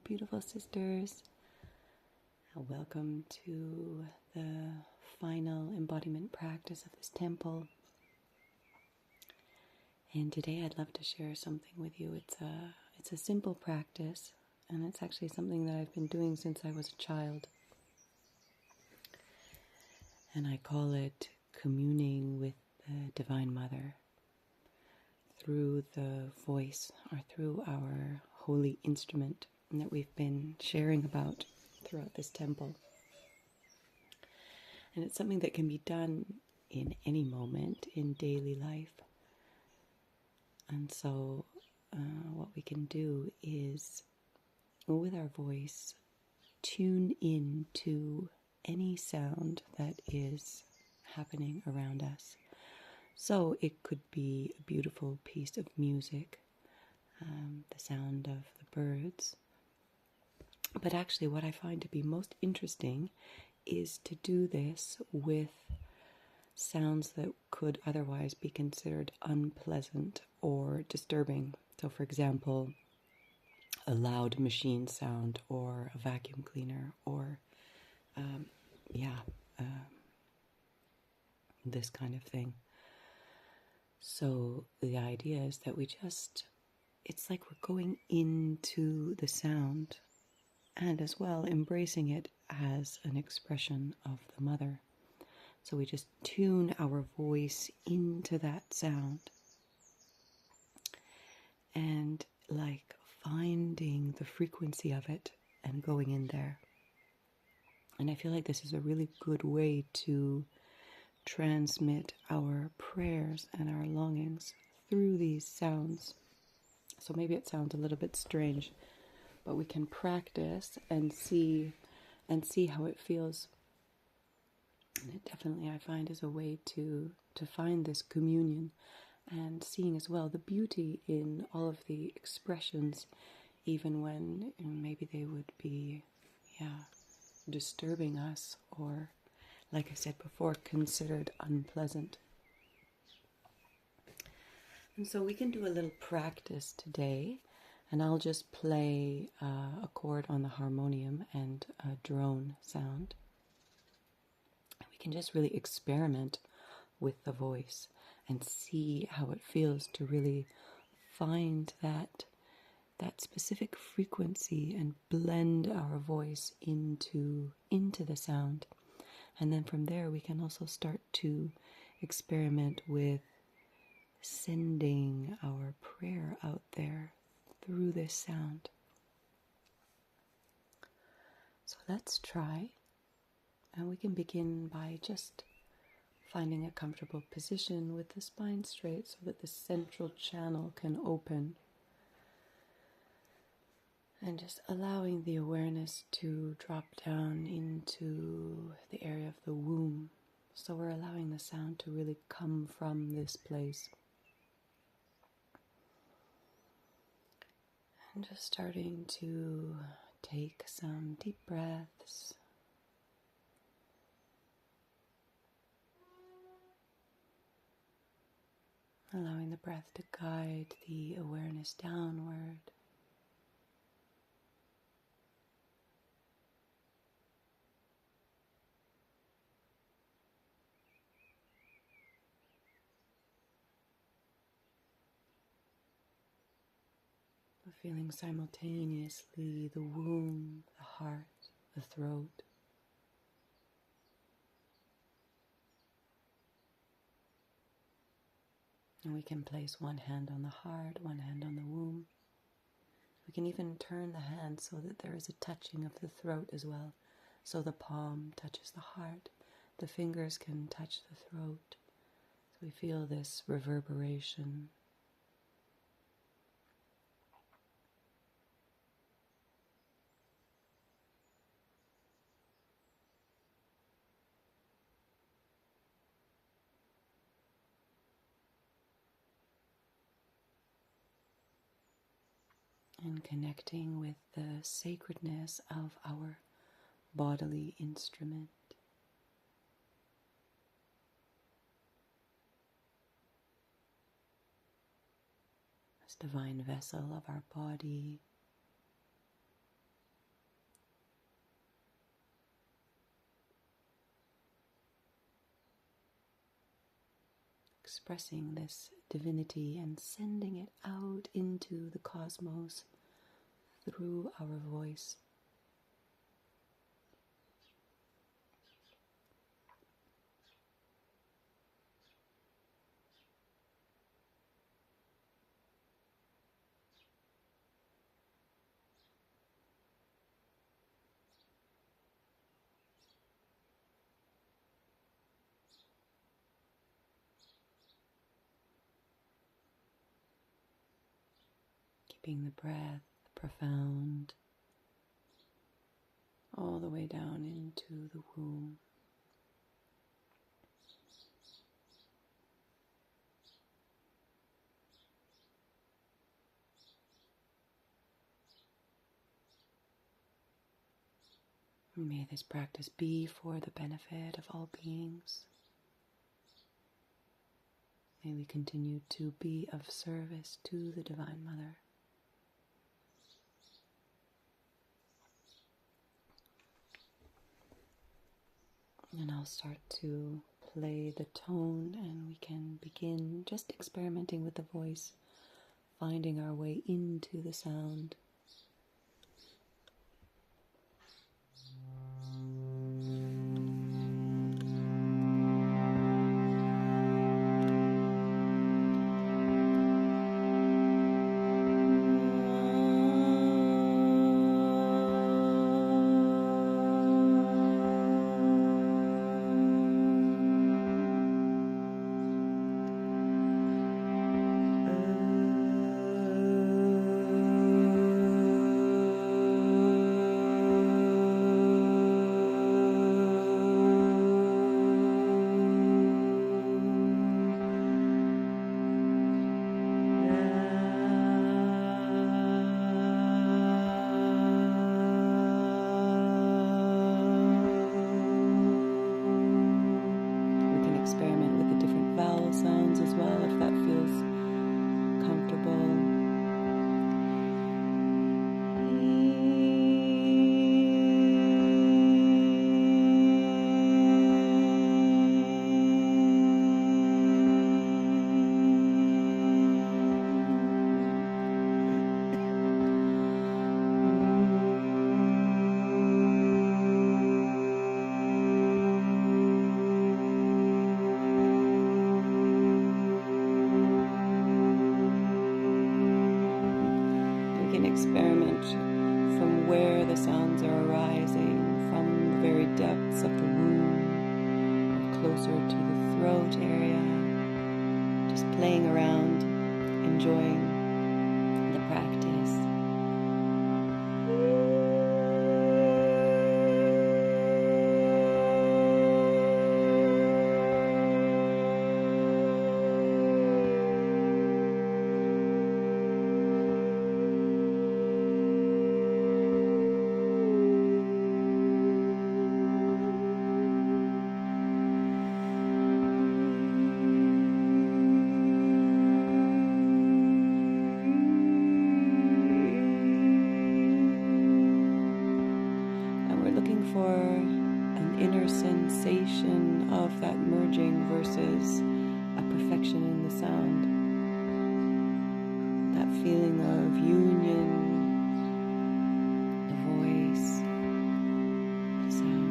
beautiful sisters. Welcome to the final embodiment practice of this temple. And today I'd love to share something with you. It's a simple practice, and it's actually something that I've been doing since I was a child. And I call it communing with the Divine Mother through the voice or through our holy instrument that we've been sharing about throughout this temple. And it's something that can be done in any moment in daily life. And so what we can do is, with our voice, tune in to any sound that is happening around us. So it could be a beautiful piece of music, the sound of the birds. But actually what I find to be most interesting is to do this with sounds that could otherwise be considered unpleasant or disturbing. So for example, a loud machine sound or a vacuum cleaner or this kind of thing. So the idea is that it's like we're going into the sound and as well embracing it as an expression of the mother. So we just tune our voice into that sound and like finding the frequency of it and going in there. And I feel like this is a really good way to transmit our prayers and our longings through these sounds. So maybe it sounds a little bit strange, but we can practice and see how it feels. And it definitely, I find, is a way to find this communion and seeing as well the beauty in all of the expressions, even when maybe they would be, disturbing us or, like I said before, considered unpleasant. And so we can do a little practice today, and I'll just play a chord on the harmonium and a drone sound. We can just really experiment with the voice and see how it feels to really find that specific frequency and blend our voice into the sound. And then from there we can also start to experiment with sending our prayer out there through this sound. So let's try, and we can begin by just finding a comfortable position with the spine straight so that the central channel can open. And just allowing the awareness to drop down into the area of the womb. So we're allowing the sound to really come from this place. And just starting to take some deep breaths. Allowing the breath to guide the awareness downward. Feeling simultaneously the womb, the heart, the throat. And we can place one hand on the heart, one hand on the womb. We can even turn the hand so that there is a touching of the throat as well. So the palm touches the heart, the fingers can touch the throat. So we feel this reverberation. And connecting with the sacredness of our bodily instrument. This divine vessel of our body. expressing this divinity and sending it out into the cosmos through our voice. Keeping the breath profound all the way down into the womb. May this practice be for the benefit of all beings. May we continue to be of service to the Divine Mother. And I'll start to play the tone, and we can begin just experimenting with the voice, finding our way into the sound. Experiment from where the sounds are arising, from the very depths of the womb, or closer to the throat area. Just playing around, enjoying the practice. For an inner sensation of that merging versus a perfection in the sound. That feeling of union, the voice, the sound.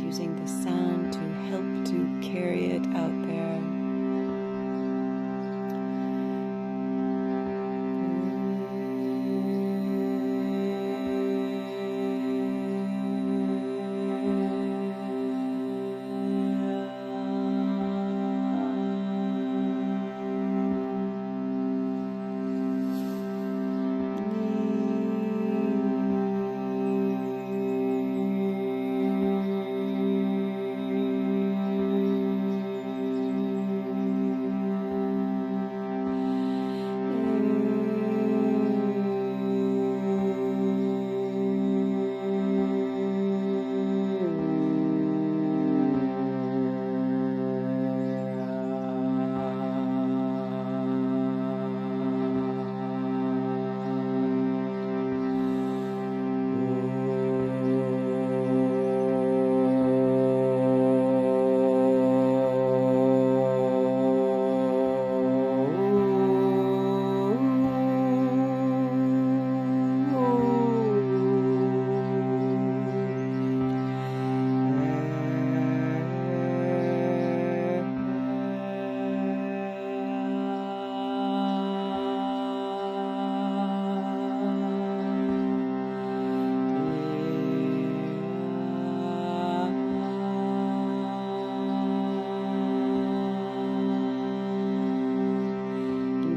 using the sound to help to carry it out there.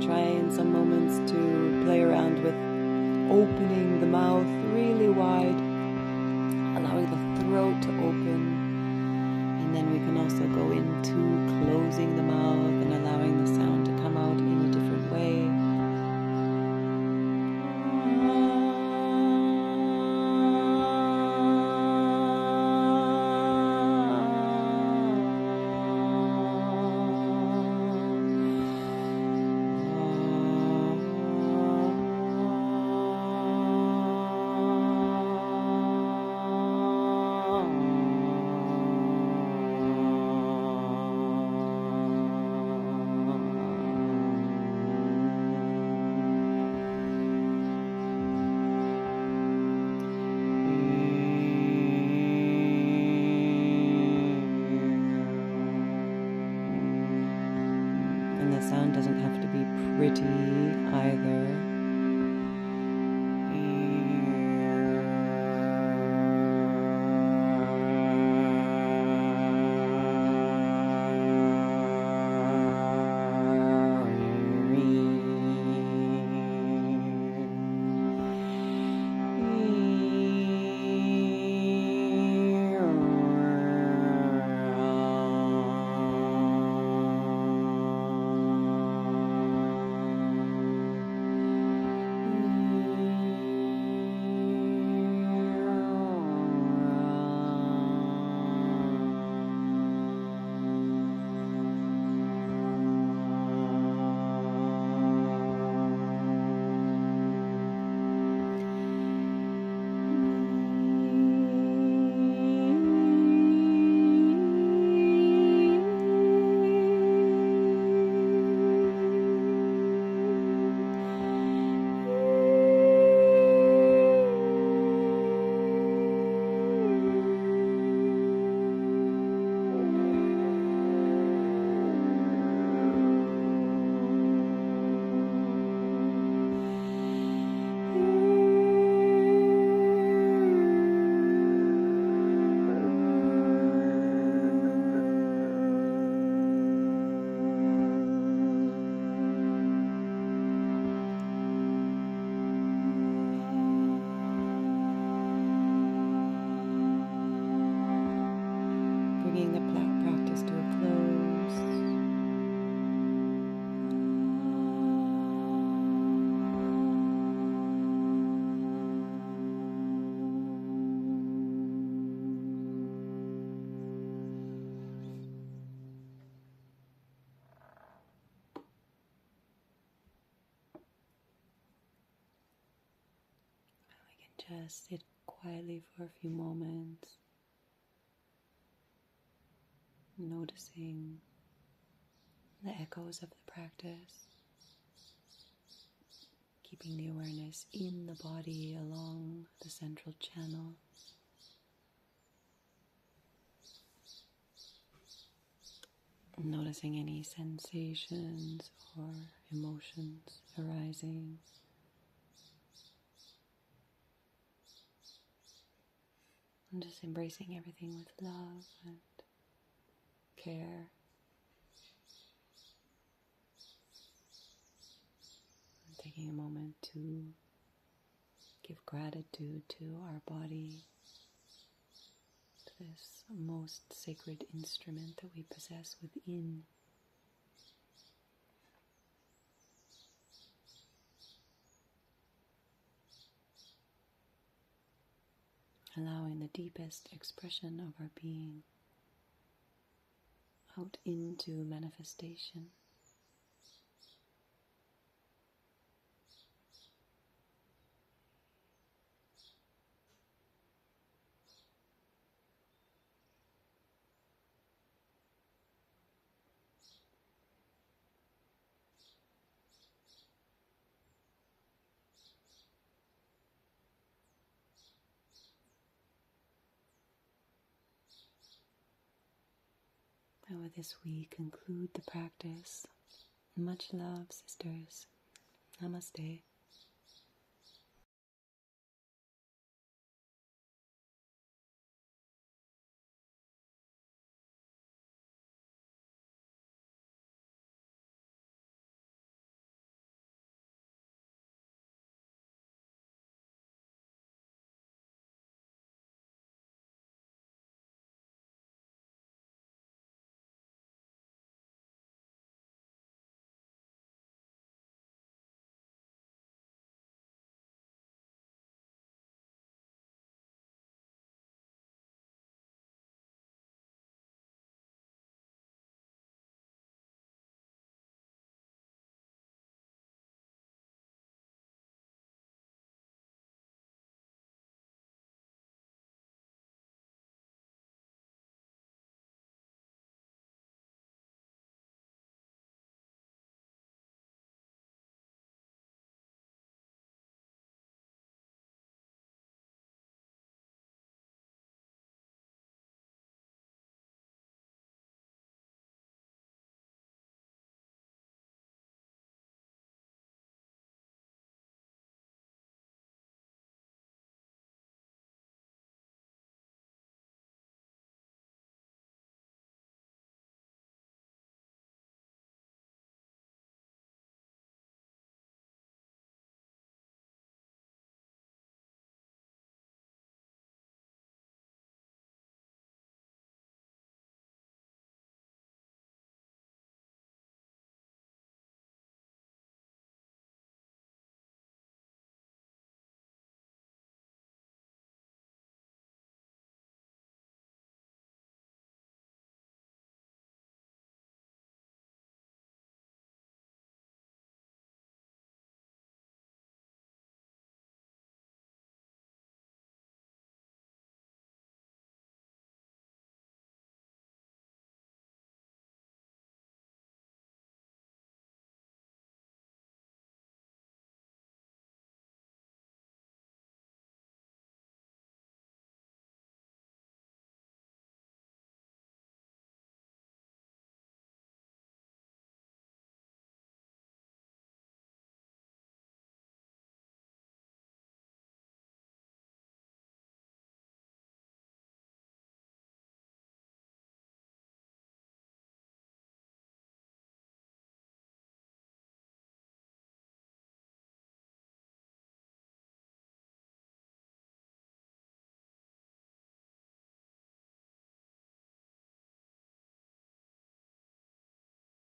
Try in some moments to play around with opening the mouth really wide, allowing the throat to open, and then we can also go into closing the mouth and allowing the sound to come out in a different way. The sound doesn't have to be pretty either. Just sit quietly for a few moments, noticing the echoes of the practice, keeping the awareness in the body along the central channel. Noticing any sensations or emotions arising. And just embracing everything with love and care. And taking a moment to give gratitude to our body, to this most sacred instrument that we possess within. Allowing the deepest expression of our being out into manifestation. And with this we conclude the practice. Much love, sisters. Namaste.